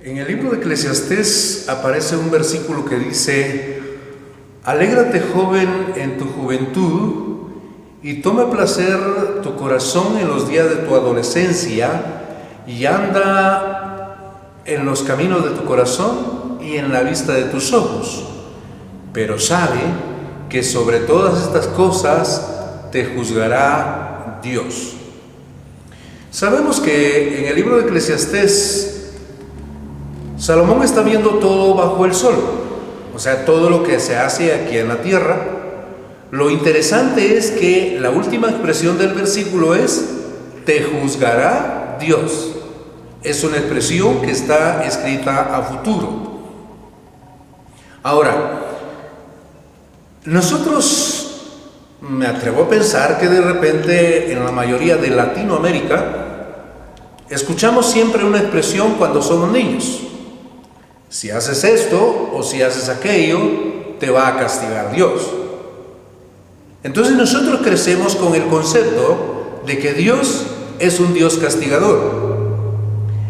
En el libro de Eclesiastés aparece un versículo que dice: alégrate, joven, en tu juventud, y toma placer tu corazón en los días de tu adolescencia, y anda en los caminos de tu corazón y en la vista de tus ojos. Pero sabe que sobre todas estas cosas te juzgará Dios. Sabemos que en el libro de Eclesiastés Salomón está viendo todo bajo el sol, o sea, todo lo que se hace aquí en la tierra. Lo interesante es que la última expresión del versículo es: te juzgará Dios. Es una expresión que está escrita a futuro. Ahora, nosotros, me atrevo a pensar que de repente en la mayoría de Latinoamérica escuchamos siempre una expresión cuando somos niños: si haces esto o si haces aquello, te va a castigar Dios. Entonces nosotros crecemos con el concepto de que Dios es un Dios castigador.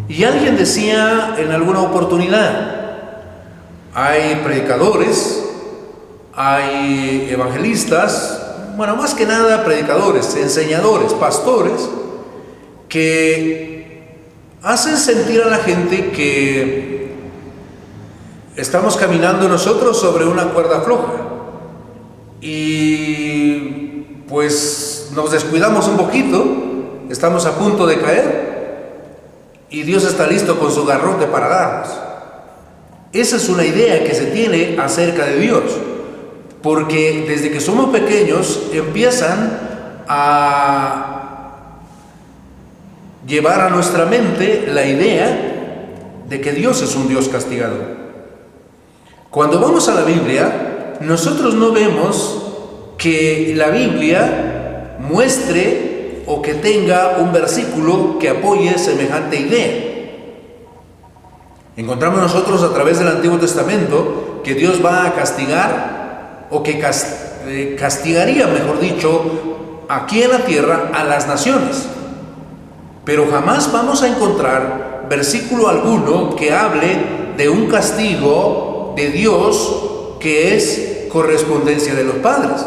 Y alguien decía en alguna oportunidad: hay predicadores, hay evangelistas, bueno, más que nada predicadores, enseñadores, pastores, que hacen sentir a la gente que estamos caminando nosotros sobre una cuerda floja y pues nos descuidamos un poquito, estamos a punto de caer y Dios está listo con su garrote para darnos. Esa es una idea que se tiene acerca de Dios, porque desde que somos pequeños empiezan a llevar a nuestra mente la idea de que Dios es un Dios castigador. Cuando vamos a la Biblia, nosotros no vemos que la Biblia muestre o que tenga un versículo que apoye semejante idea. Encontramos nosotros a través del Antiguo Testamento que Dios va a castigar, o que castigaría, mejor dicho, aquí en la tierra a las naciones. Pero jamás vamos a encontrar versículo alguno que hable de un castigo de Dios que es correspondencia de los padres.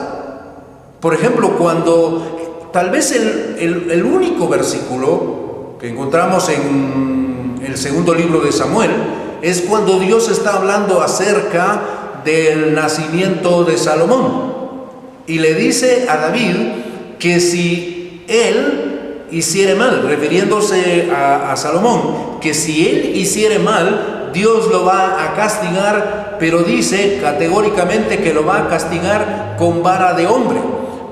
Por ejemplo, cuando tal vez el único versículo que encontramos en el segundo libro de Samuel es cuando Dios está hablando acerca del nacimiento de Salomón y le dice a David que si él hiciere mal, refiriéndose a Salomón, que si él hiciere mal, Dios lo va a castigar, pero dice categóricamente que lo va a castigar con vara de hombre.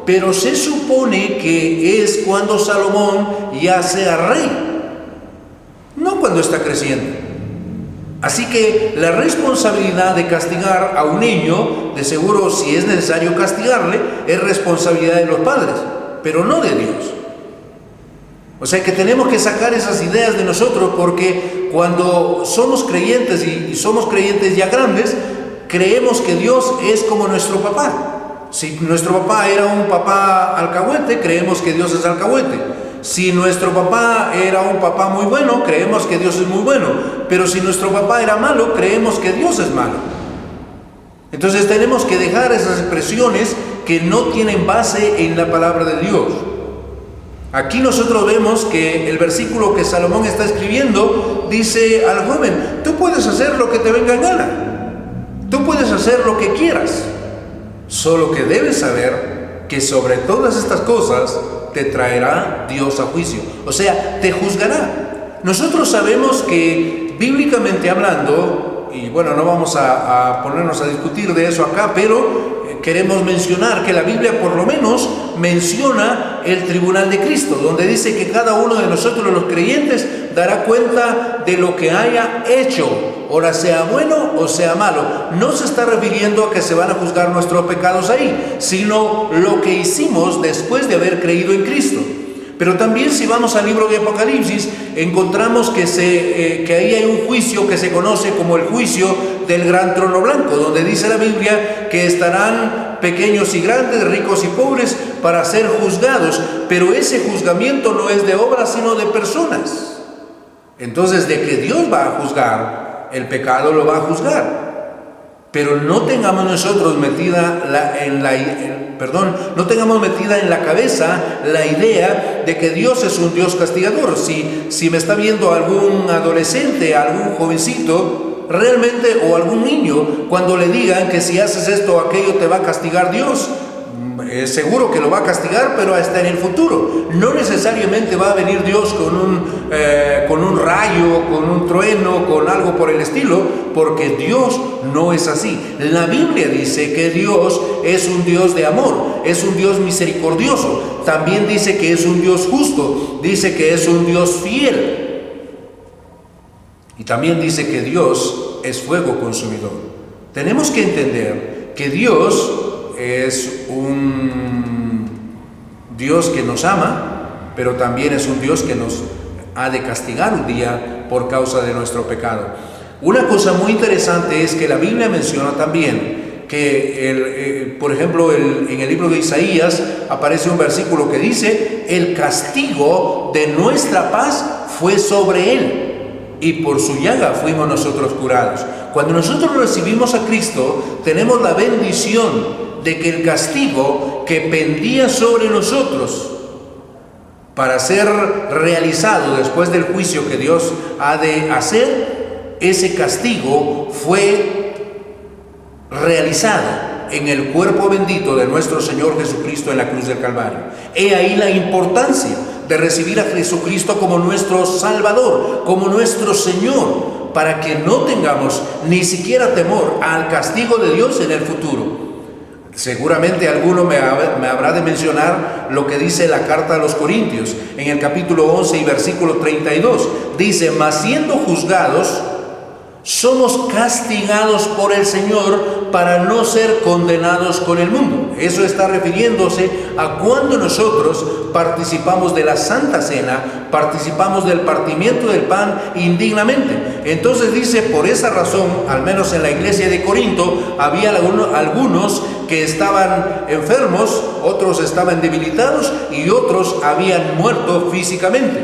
Pero se supone que es cuando Salomón ya sea rey, no cuando está creciendo. Así que la responsabilidad de castigar a un niño, de seguro si es necesario castigarle, es responsabilidad de los padres, pero no de Dios. O sea que tenemos que sacar esas ideas de nosotros, porque cuando somos creyentes y somos creyentes ya grandes, creemos que Dios es como nuestro papá. Si nuestro papá era un papá alcahuete, creemos que Dios es alcahuete. Si nuestro papá era un papá muy bueno, creemos que Dios es muy bueno. Pero si nuestro papá era malo, creemos que Dios es malo. Entonces tenemos que dejar esas expresiones que no tienen base en la palabra de Dios. Aquí nosotros vemos que el versículo que Salomón está escribiendo dice al joven: tú puedes hacer lo que te venga en gana, tú puedes hacer lo que quieras, solo que debes saber que sobre todas estas cosas te traerá Dios a juicio, o sea, te juzgará. Nosotros sabemos que bíblicamente hablando, y bueno, no vamos a ponernos a discutir de eso acá, pero queremos mencionar que la Biblia por lo menos menciona el tribunal de Cristo, donde dice que cada uno de nosotros los creyentes dará cuenta de lo que haya hecho, ora sea bueno o sea malo. No se está refiriendo a que se van a juzgar nuestros pecados ahí, sino lo que hicimos después de haber creído en Cristo. Pero también si vamos al libro de Apocalipsis, encontramos que ahí hay un juicio que se conoce como el juicio del gran trono blanco, donde dice la Biblia que estarán pequeños y grandes, ricos y pobres, para ser juzgados. Pero ese juzgamiento no es de obras, sino de personas. Entonces, de que Dios va a juzgar, el pecado lo va a juzgar. Pero no tengamos nosotros no tengamos metida en la cabeza la idea de que Dios es un Dios castigador. Si me está viendo algún adolescente, algún jovencito, realmente, o algún niño, cuando le digan que si haces esto o aquello te va a castigar Dios, es seguro que lo va a castigar, pero hasta en el futuro. No necesariamente va a venir Dios con un rayo, con un trueno, con algo por el estilo, porque Dios no es así. La Biblia dice que Dios es un Dios de amor, es un Dios misericordioso. También dice que es un Dios justo, dice que es un Dios fiel. Y también dice que Dios es fuego consumidor. Tenemos que entender que Dios es un Dios que nos ama, pero también es un Dios que nos ha de castigar un día por causa de nuestro pecado. Una cosa muy interesante es que la Biblia menciona también que, por ejemplo, en el libro de Isaías aparece un versículo que dice: el castigo de nuestra paz fue sobre él, y por su llaga fuimos nosotros curados. Cuando nosotros recibimos a Cristo, tenemos la bendición de que el castigo que pendía sobre nosotros para ser realizado después del juicio que Dios ha de hacer, ese castigo fue realizado en el cuerpo bendito de nuestro Señor Jesucristo en la cruz del Calvario. He ahí la importancia de recibir a Jesucristo como nuestro Salvador, como nuestro Señor, para que no tengamos ni siquiera temor al castigo de Dios en el futuro. Seguramente alguno me habrá de mencionar lo que dice la carta a los Corintios, en el capítulo 11 y versículo 32. Dice: mas siendo juzgados, somos castigados por el Señor para no ser condenados con el mundo. Eso está refiriéndose a cuando nosotros participamos de la Santa Cena, participamos del partimiento del pan indignamente. Entonces dice, por esa razón, al menos en la iglesia de Corinto, había algunos que estaban enfermos, otros estaban debilitados y otros habían muerto físicamente.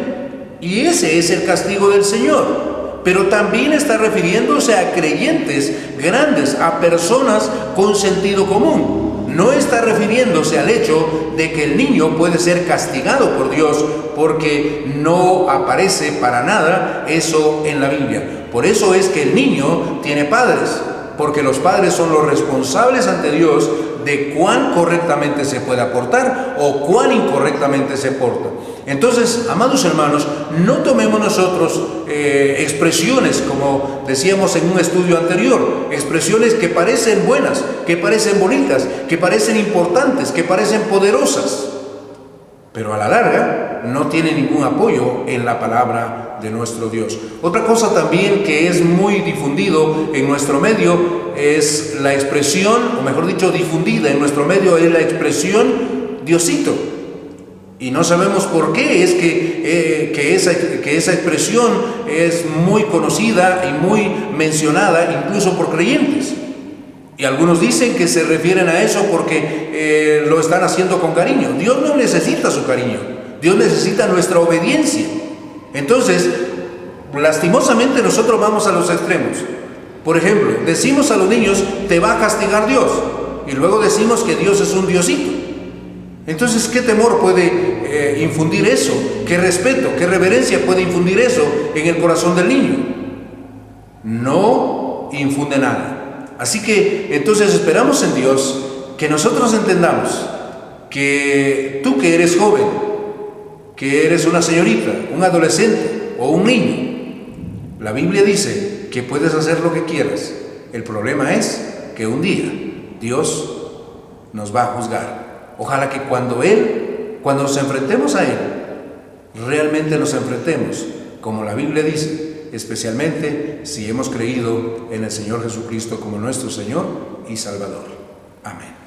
Y ese es el castigo del Señor. Pero también está refiriéndose a creyentes grandes, a personas con sentido común. No está refiriéndose al hecho de que el niño puede ser castigado por Dios, porque no aparece para nada eso en la Biblia. Por eso es que el niño tiene padres, porque los padres son los responsables ante Dios de cuán correctamente se puede portar o cuán incorrectamente se porta. Entonces, amados hermanos, no tomemos nosotros expresiones, como decíamos en un estudio anterior, expresiones que parecen buenas, que parecen bonitas, que parecen importantes, que parecen poderosas, pero a la larga no tienen ningún apoyo en la palabra de nuestro Dios. Otra cosa también que es muy difundido en nuestro medio es la expresión, o mejor dicho, difundida en nuestro medio, es la expresión Diosito. Y no sabemos por qué es que esa expresión es muy conocida y muy mencionada incluso por creyentes. Y algunos dicen que se refieren a eso porque lo están haciendo con cariño. Dios no necesita su cariño, Dios necesita nuestra obediencia. Entonces, lastimosamente nosotros vamos a los extremos. Por ejemplo, decimos a los niños: te va a castigar Dios, y luego decimos que Dios es un Diosito. Entonces, ¿qué temor puede infundir eso? ¿Qué respeto, qué reverencia puede infundir eso en el corazón del niño? No infunde nada. Así que entonces esperamos en Dios que nosotros entendamos que tú, que eres joven, que eres una señorita, un adolescente o un niño, la Biblia dice que puedes hacer lo que quieras. El problema es que un día Dios nos va a juzgar. Ojalá que cuando nos enfrentemos a Él, realmente nos enfrentemos como la Biblia dice, especialmente si hemos creído en el Señor Jesucristo como nuestro Señor y Salvador. Amén.